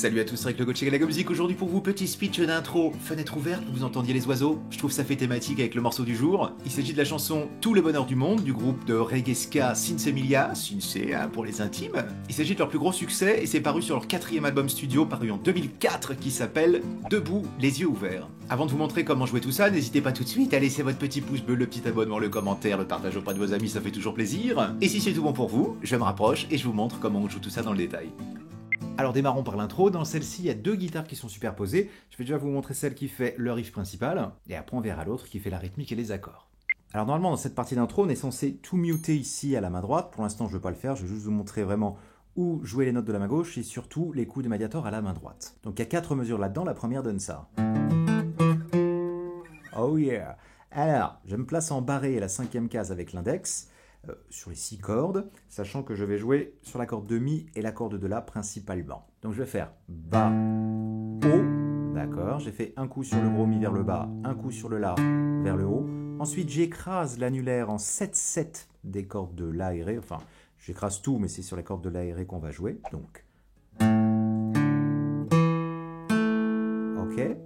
Salut à tous, c'est Rick le coach et la musique. Aujourd'hui pour vous, petit speech d'intro. Fenêtre ouverte, vous entendiez les oiseaux. Je trouve ça fait thématique avec le morceau du jour. Il s'agit de la chanson Tout le bonheur du monde du groupe de reggae ska Sinsemilia, Sinsea pour les intimes. Il s'agit de leur plus gros succès et c'est paru sur leur 4e album studio paru en 2004 qui s'appelle Debout, les yeux ouverts. Avant de vous montrer comment jouer tout ça, n'hésitez pas tout de suite à laisser votre petit pouce bleu, le petit abonnement, le commentaire, le partage auprès de vos amis, ça fait toujours plaisir. Et si c'est tout bon pour vous, je me rapproche et je vous montre comment on joue tout ça dans le détail. Alors démarrons par l'intro, dans celle-ci il y a deux guitares qui sont superposées, je vais déjà vous montrer celle qui fait le riff principal, et après on verra l'autre qui fait la rythmique et les accords. Alors normalement dans cette partie d'intro on est censé tout muter ici à la main droite, pour l'instant je ne vais pas le faire, je vais juste vous montrer vraiment où jouer les notes de la main gauche et surtout les coups de médiator à la main droite. Donc il y a 4 mesures là-dedans, la première donne ça. Oh yeah. Alors je me place en barré à la 5e case avec l'index, sur les 6 cordes, sachant que je vais jouer sur la corde de Mi et la corde de La principalement. Donc je vais faire Bas, Haut, d'accord, j'ai fait un coup sur le gros Mi vers le bas, un coup sur le La vers le haut, ensuite j'écrase l'annulaire en 7/7 des cordes de La et Ré, enfin j'écrase tout mais c'est sur les cordes de La et Ré qu'on va jouer, donc ok.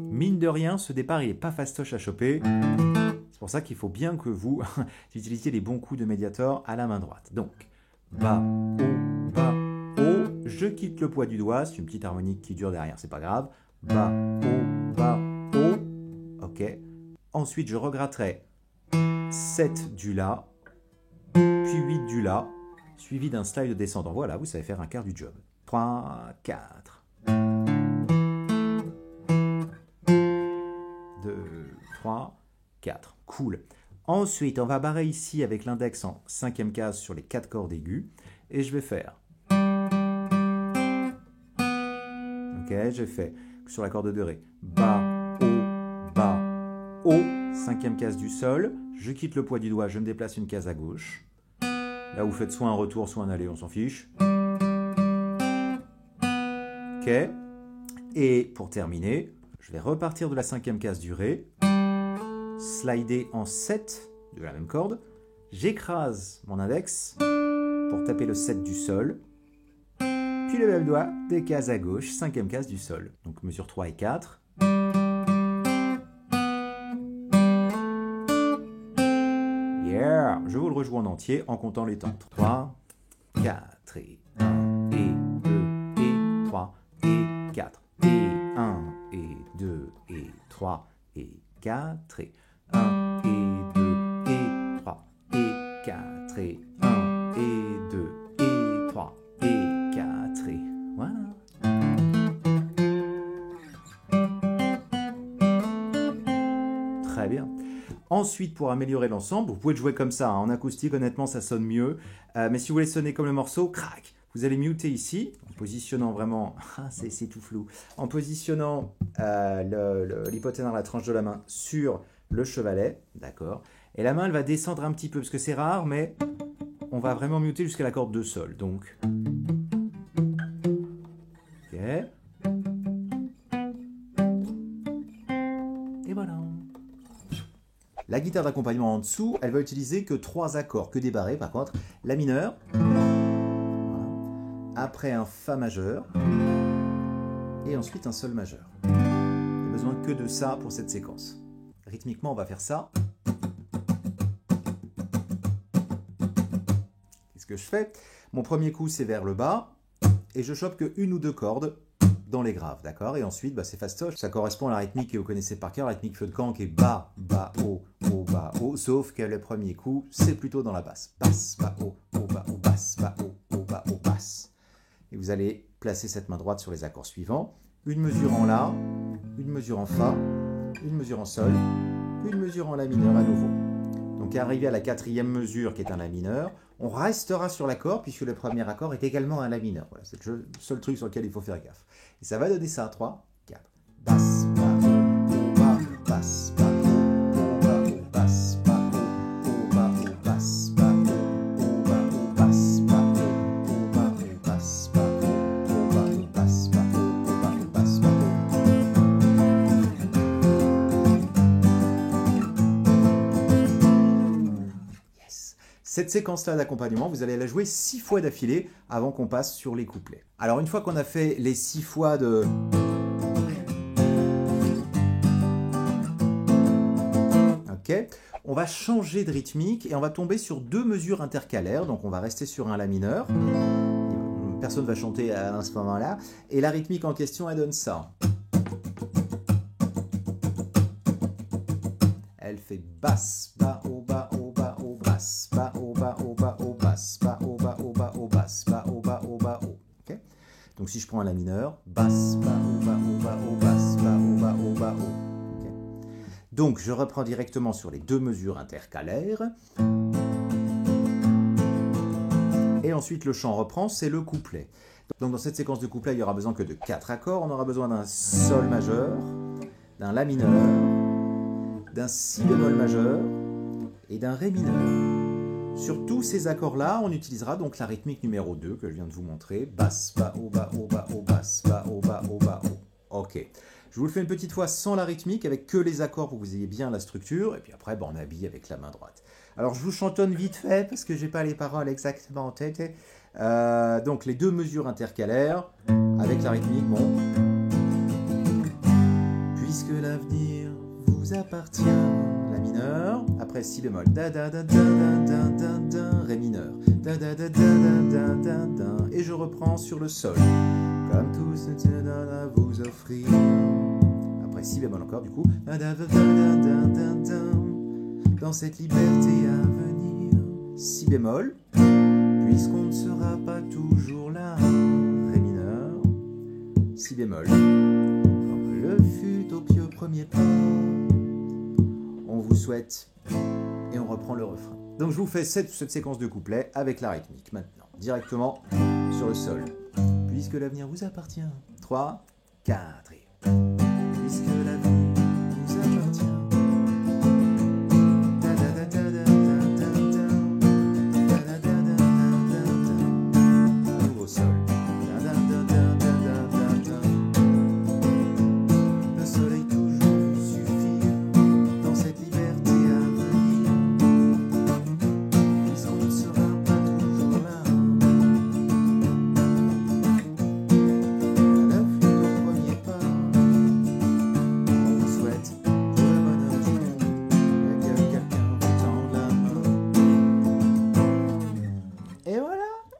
Mine de rien, ce départ il n'est pas fastoche à choper. C'est pour ça qu'il faut bien que vous utilisiez les bons coups de médiator à la main droite. Donc, bas, haut, je quitte le poids du doigt, c'est une petite harmonique qui dure derrière, c'est pas grave. Bas, haut, ok. Ensuite, je regratterai 7 du La, puis 8 du La, suivi d'un slide descendant. Voilà, vous savez faire un quart du job. 3, 4. 2, 3, 4. Cool. Ensuite, on va barrer ici avec l'index en 5e case sur les 4 cordes aiguës. Et je vais faire. Ok, j'ai fait sur la corde de Ré. Bas, haut, 5e case du Sol. Je quitte le poids du doigt, je me déplace une case à gauche. Là, vous faites soit un retour, soit un aller, on s'en fiche. Ok. Et pour terminer, je vais repartir de la 5e case du Ré. Slider en 7 de la même corde, j'écrase mon index pour taper le 7 du Sol, puis le même doigt, des cases à gauche, 5e case du Sol. Donc mesure 3 et 4. Yeah! Je vous le rejoue en entier en comptant les temps. 3, 4 et 1 et 2 et 3 et 4 et 1 et 2 et 3 et 4 et 1 et 2 et 3 et 4 et 1 et 2 et 3 et 4 et voilà. Très bien. Ensuite, pour améliorer l'ensemble, vous pouvez le jouer comme ça. En acoustique, honnêtement, ça sonne mieux. Mais si vous voulez sonner comme le morceau, crac, vous allez muter ici, en positionnant vraiment, c'est tout flou, en positionnant l'hypoténuse, la tranche de la main sur le chevalet, d'accord. Et la main, elle va descendre un petit peu, parce que c'est rare, mais on va vraiment muter jusqu'à la corde de Sol, donc. Ok. Et voilà. La guitare d'accompagnement en dessous, elle va utiliser que 3 accords, que des barrés par contre. La mineure, voilà. Après un Fa majeur, et ensuite un Sol majeur. Il n'y a besoin que de ça pour cette séquence. Rythmiquement, on va faire ça. Qu'est-ce que je fais? Mon premier coup, c'est vers le bas, et je chope que 1 ou 2 cordes dans les graves, d'accord? Et ensuite, c'est fastoche. Ça correspond à la rythmique que vous connaissez par cœur, la rythmique feu de camp qui est bas, haut, bas, haut, sauf que le premier coup, c'est plutôt dans la basse. Basse, bas, haut, bas, haut, basse, bas, haut, bas, haut, basse. Et vous allez placer cette main droite sur les accords suivants. Une mesure en La, une mesure en Fa, une mesure en Sol, une mesure en La mineur à nouveau. Donc arrivé à la 4e mesure qui est un La mineur, on restera sur l'accord puisque le premier accord est également un La mineur. Voilà, c'est le seul truc sur lequel il faut faire gaffe. Et ça va donner ça, 3, 4. Basse, bas, haut, bas, basse, bas, haut, bas, basse, bas, haut, bas, basse, bas, haut, bas, basse, bas, haut, bas, basse, bas, haut, bas, basse, bas, haut, bas, basse, bas, Yes. Cette séquence-là d'accompagnement, vous allez la jouer 6 fois d'affilée avant qu'on passe sur les couplets. Alors une fois qu'on a fait les 6 fois de... Ok, on va changer de rythmique et on va tomber sur 2 mesures intercalaires. Donc on va rester sur un La mineur. Personne ne va chanter à ce moment-là. Et la rythmique en question, elle donne ça. Elle fait basse, bas, haut, bas, haut, bas, haut, basse, bas, haut, bas, haut, bas, haut, basse, bas, haut, bas, haut, bas, haut, basse, bas, haut, bas, haut, bas, haut. Okay. Donc si je prends un La mineur, basse, bas, haut, bas, haut, bas, haut, basse, bas, haut, bas, haut, bas, haut. Okay. Donc je reprends directement sur les 2 mesures intercalaires. Et ensuite, le chant reprend, c'est le couplet. Donc dans cette séquence de couplet, il n'y aura besoin que de 4 accords. On aura besoin d'un Sol majeur, d'un La mineur, d'un Si bémol majeur et d'un Ré mineur. Sur tous ces accords-là, on utilisera donc la rythmique numéro 2 que je viens de vous montrer. Basse, bas, haut, bas, haut, bas, haut, basse, bas, haut, bas, haut, bas, haut. Ok. Je vous le fais une petite fois sans la rythmique, avec que les accords pour que vous ayez bien la structure. Et puis après, on habille avec la main droite. Alors, je vous chantonne vite fait, parce que je n'ai pas les paroles exactement en tête. Donc, les 2 mesures intercalaires, avec la rythmique, bon. Puisque l'avenir vous appartient, La mineur. Après, Si bémol, da da da da da da da, Ré mineur, da da da da da da da. Et je reprends sur le Sol. Comme tout se tient à vous offrir. Après, Si bémol encore, du coup. Da da da da da da da. Dans cette liberté à venir, Si bémol, puisqu'on ne sera pas toujours là, Ré mineur, Si bémol, comme le fut au pieux premier pas, on vous souhaite, et on reprend le refrain. Donc je vous fais cette séquence de couplets avec la rythmique maintenant, directement sur le Sol. Puisque l'avenir vous appartient, 3, 4 et... Puisque l'avenir vous appartient.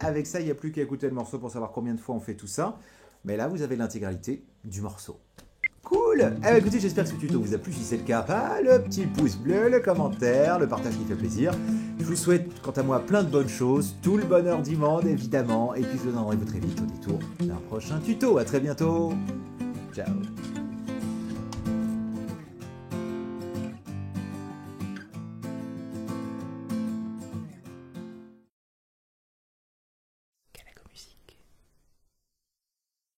Avec ça, il n'y a plus qu'à écouter le morceau pour savoir combien de fois on fait tout ça. Mais là, vous avez l'intégralité du morceau. Cool! Eh bien, écoutez, j'espère que ce tuto vous a plu. Si c'est le cas, le petit pouce bleu, le commentaire, le partage qui fait plaisir. Je vous souhaite, quant à moi, plein de bonnes choses, tout le bonheur du monde, évidemment. Et puis, je vous donne rendez-vous très vite au détour d'un prochain tuto. À très bientôt! Ciao!